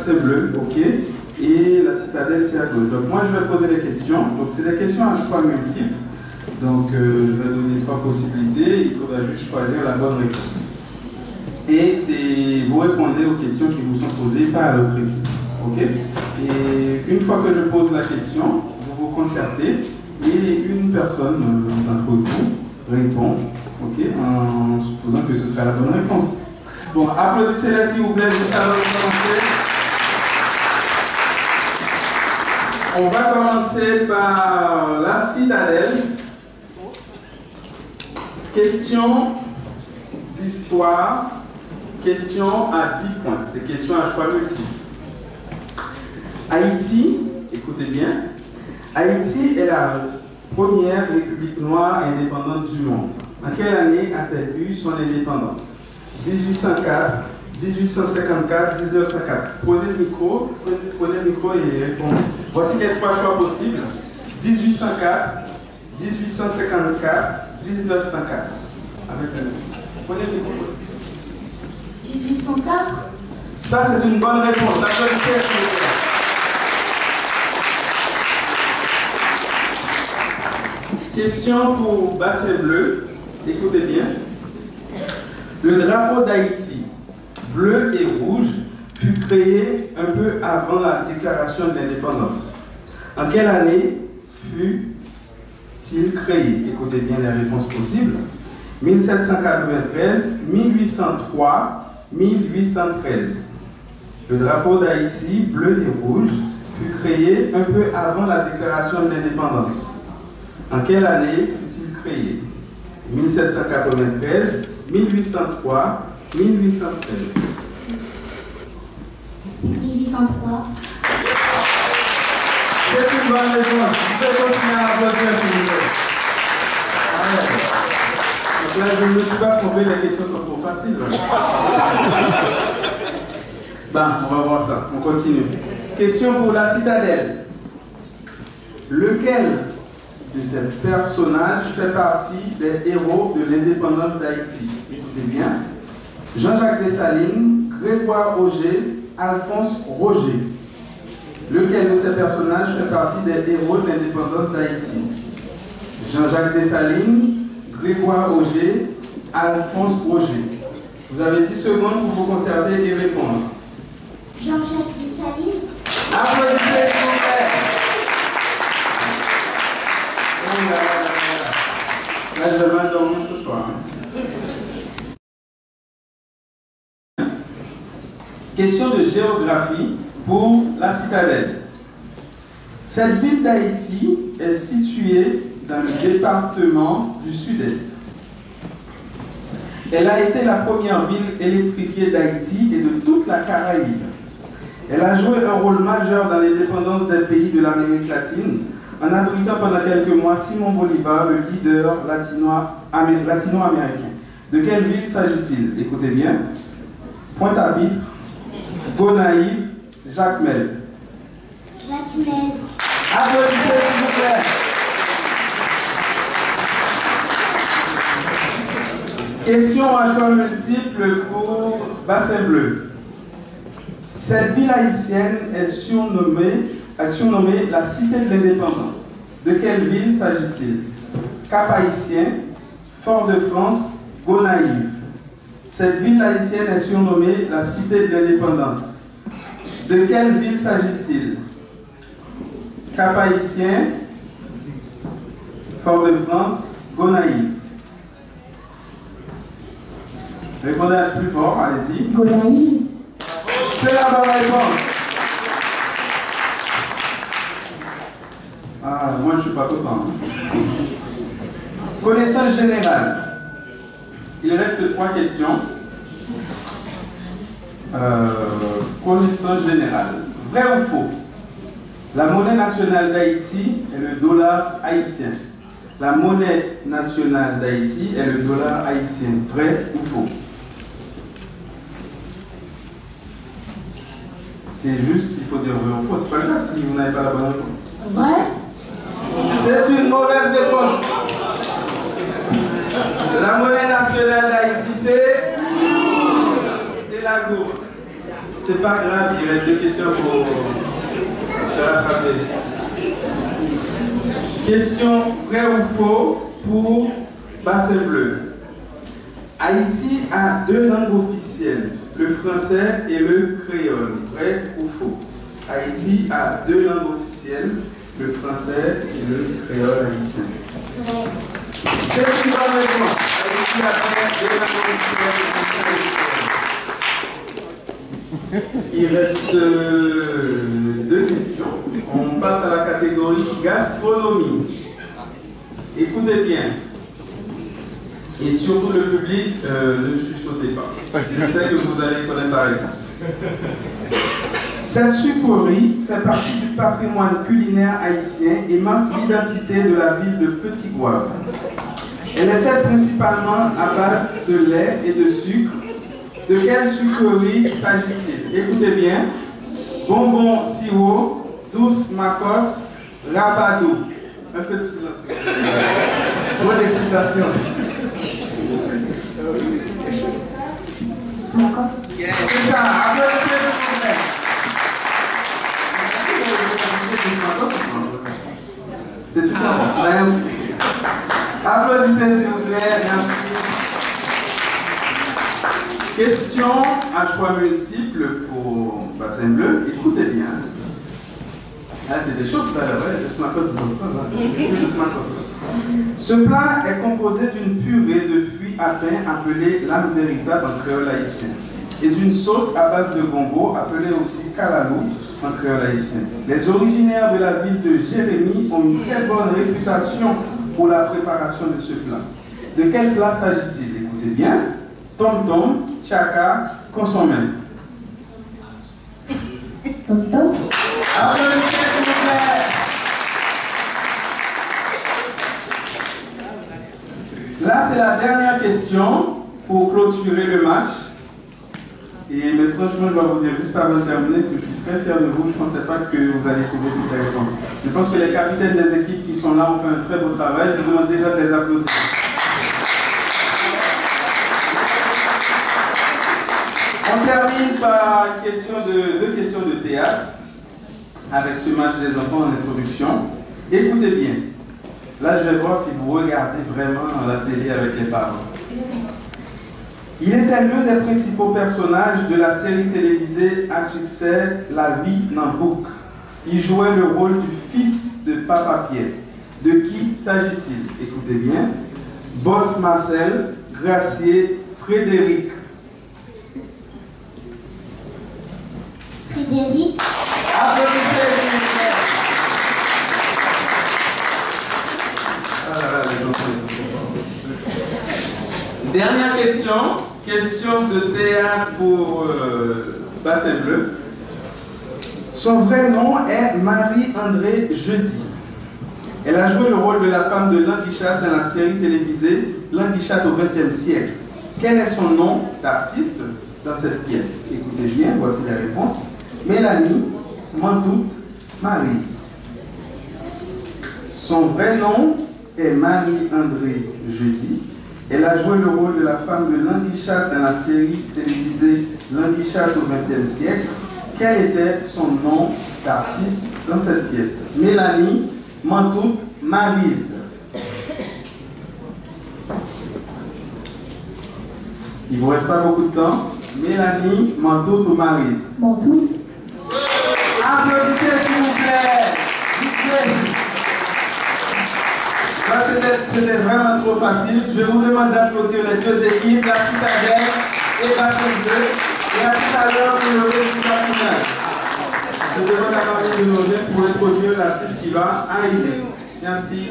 c'est bleu, ok. Et la citadelle, c'est à gauche. Donc moi, je vais poser des questions. Donc c'est des questions à choix multiples. Donc je vais donner 3 possibilités. Il faudra juste choisir la bonne réponse. Et vous répondez aux questions qui vous sont posées par l'autre équipe. Ok. Et une fois que je pose la question, vous vous concertez et une personne d'entre vous répond, ok, en supposant que ce sera la bonne réponse. Bon, applaudissez-les s'il vous plaît, juste avant de commencer. On va commencer par la citadelle. Question d'histoire, question à 10 points. C'est question à choix multiple. Haïti, écoutez bien, Haïti est la première république noire indépendante du monde. En quelle année a-t-elle eu son indépendance? 1804, 1854, 1904. Prenez le micro et répondez. Voici les 3 choix possibles. 1804, 1854, 1904. Avec le micro. Prenez le micro. 1804. Ça, c'est une bonne réponse. Question pour Basset Bleu. Écoutez bien. Le drapeau d'Haïti, bleu et rouge, fut créé un peu avant la déclaration de l'indépendance. En quelle année fut-il créé? Écoutez bien les réponses possibles. 1793, 1803, 1813. Le drapeau d'Haïti, bleu et rouge, fut créé un peu avant la déclaration de l'indépendance. En quelle année fut-il créé? 1793, 1803, 1813. 1803. C'est une bonne réponse. Vous pouvez continuer à applaudir, s'il vous plaît. Donc là, je ne me suis pas trompé, les questions sont trop faciles. Bon, on va voir ça. On continue. Question pour la citadelle. Lequel de ces personnages fait partie des héros de l'indépendance d'Haïti? Écoutez bien. Jean-Jacques Dessalines, Grégoire Auger, Alphonse Roger. Lequel de ces personnages fait partie des héros de l'indépendance d'Haïti? Jean-Jacques Dessalines, Grégoire Auger, Alphonse Roger. Vous avez 10 secondes pour vous conserver et répondre. Jean-Jacques Dessalines. Applaudissez, s'il vous plaît. Là, je vais mal dormir ce soir. Question de géographie pour la citadelle. Cette ville d'Haïti est située dans le département du Sud-Est. Elle a été la première ville électrifiée d'Haïti et de toute la Caraïbe. Elle a joué un rôle majeur dans l'indépendance des pays de l'Amérique latine, en abritant pendant quelques mois Simon Bolivar, le leader latino-américain. De quelle ville s'agit-il? Écoutez bien. Pointe-à-Pitre, Gonaïves, Jacmel. Jacmel. Applaudissez, s'il vous plaît. Question à choix multiple pour Basset Bleu. Cette ville haïtienne est surnommée la Cité de l'Indépendance. De quelle ville s'agit-il? Cap-Haïtien, Fort-de-France, Gonaïves. Cette ville haïtienne est surnommée la Cité de l'Indépendance. De quelle ville s'agit-il? Cap-Haïtien, Fort-de-France, Gonaïves. Répondez plus fort, allez-y. Gonaïves. C'est la bonne réponse. Ah, moi je ne suis pas content. Connaissance générale. Il reste 3 questions. Connaissance générale. Vrai ou faux? La monnaie nationale d'Haïti est le dollar haïtien. La monnaie nationale d'Haïti est le dollar haïtien. Vrai ou faux? C'est juste qu'il faut dire vrai ou faux. C'est pas grave si vous n'avez pas la bonne réponse. Vrai? C'est une mauvaise réponse. La monnaie nationale d'Haïti, c'est la gourde. C'est pas grave, il reste 2 questions pour se rattraper. Question vrai ou faux pour Bassin Bleu. Haïti a 2 langues officielles, le français et le créole. Vrai ou faux? Haïti a 2 langues officielles, le français et le créole haïtien. Vrai. C'est une bonne réponse. Haïti a 2 langues officielles, le français et le créole. Il reste 2 questions. On passe à la catégorie gastronomie. Écoutez bien. Et surtout le public, ne chuchotez pas. Je sais que vous allez connaître la réponse. Cette sucrerie fait partie du patrimoine culinaire haïtien et marque l'identité de la ville de Petit-Goâve. Elle est faite principalement à base de lait et de sucre. De quelle sucrerie s'agit-il? Écoutez bien. Bonbon sirop, douce macos, rabadou. Un peu de silence. Trop d'excitation. C'est ça. Applaudissez s'il vous plaît. C'est super bon. Applaudissez s'il vous plaît. Merci. Question à choix multiple pour Bassin Bleu. Écoutez bien. Ah, c'était chaud tout à l'heure. Ouais, juste ma cause, Ce plat est composé d'une purée de fruits à pain appelée l'âme véritable en créole haïtien et d'une sauce à base de gombo appelée aussi kalalou en créole haïtien. Les originaires de la ville de Jérémie ont une très bonne réputation pour la préparation de ce plat. De quel plat s'agit-il? Écoutez bien. Tom-tom, chaka, consommé. Tom-tom. Applaudissez s'il vous plaît. Là, c'est la dernière question pour clôturer le match. Mais franchement, je dois vous dire juste avant de terminer que je suis très fier de vous. Je ne pensais pas que vous alliez trouver toutes les réponses. Je pense que les capitaines des équipes qui sont là ont fait un très beau travail. Je vous demande déjà de les applaudir. On termine par deux questions de théâtre avec ce match des enfants en introduction. Écoutez bien. Là, je vais voir si vous regardez vraiment la télé avec les parents. Il était l'un des principaux personnages de la série télévisée à succès La vie Nambouk. Il jouait le rôle du fils de Papa Pierre. De qui s'agit-il? Écoutez bien. Boss Marcel, Gracier, Frédéric. Frédéric. Applaudissez. Dernière question de théâtre pour Bassin Bleu. Son vrai nom est Marie-André Jeudi. Elle a joué le rôle de la femme de Languichat dans la série télévisée Languichat au XXe siècle. Quel est son nom d'artiste dans cette pièce? Écoutez bien, voici la réponse. Mélanie Mantoute Maryse. Son vrai nom est Marie-André Jeudi. Elle a joué le rôle de la femme de Languichat dans la série télévisée Languichat au XXe siècle. Quel était son nom d'artiste dans cette pièce? Mélanie Mantoute Maryse. Il ne vous reste pas beaucoup de temps. Mélanie Mantoute ou Maryse? Mantoute. Applaudissez s'il vous plaît. Là, c'était vraiment trop facile. Je vous demande d'applaudir les 2 équipes, la Citadelle et Bassin Bleu. Et à tout à l'heure pour le résultat final. Je demande à Marie de nous rejoindre pour introduire l'artiste qui va arriver. Merci.